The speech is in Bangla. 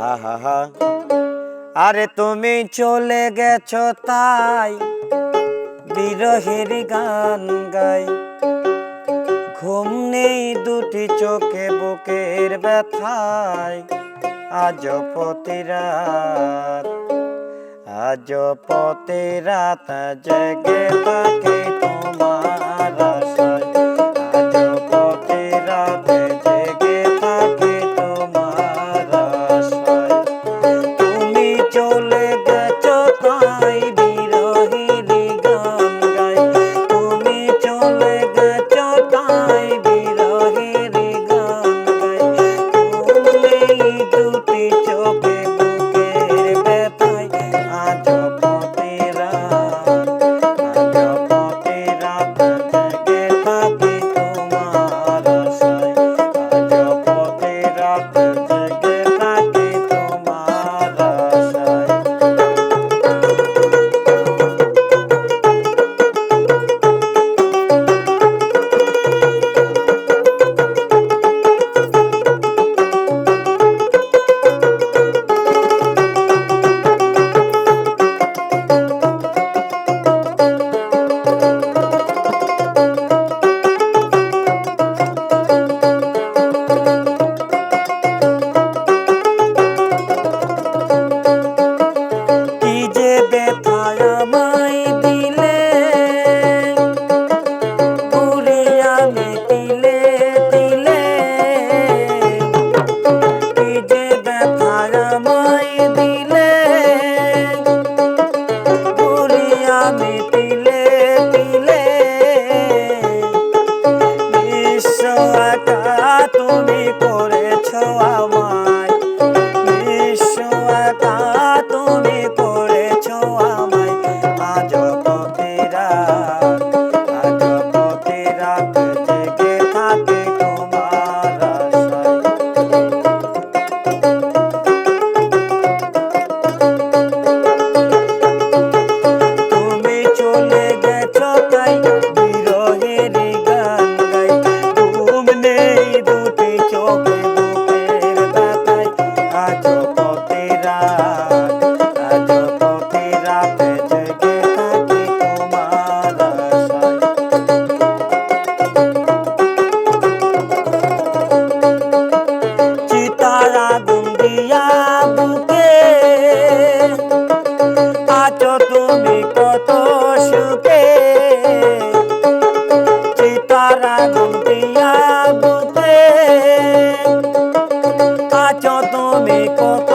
হা হা হা। আরে তুমি চলে গেছো তাই বিরহের গান গাই, ঘুম নেই দুটি চোখে বুকের ব্যথায়, আজ প্রতি রাত, আজ প্রতি রাত জেগে থাকি তোমার আশায়, আজ প্রতি রাত জেগে থাকি তোমার আশায়। তুমি চলে গেছো তাই বিরহের গান গাই, তুমি চলে গেছো তাই বিরহের গান গাই, ঘুম নেই দুটি চোখে বুকের ব্যথায়, আজ প্রতি রাত, আজ প্রতি রাত জেগে থাকি তোমার আশায়, আজ প্রতি রাত জেগে থাকি তোমার আশায়। কি যে ব্যথায় আমায় দিলে, পুড়িয়ে আমি তিলে তিলে, কি যে ব্যথায় আমায় দিলে, পুড়িয়ে আমি তিলে তিলে, বিশ্ব একা তুমি করেছো আমায়, বিশ্ব একা তুমি করেছো আমায়, আজ প্রতি রাত, আজ প্রতি রাত জেগে থাকি তোমার আশায়। তুমি চলে গেছো তাই বিরহের গান গাই, ঘুম নেই দুটি চোখে বুকের ব্যথায়, আজ প্রতি রাত, আজ প্রতি রাত জেগে থাকি তোমার আশায়। চিতার আগুন দিয়া বুকে আছো তুমি কত সুখে, চিতার আগুন দিয়া বুকে আছো তুমি কত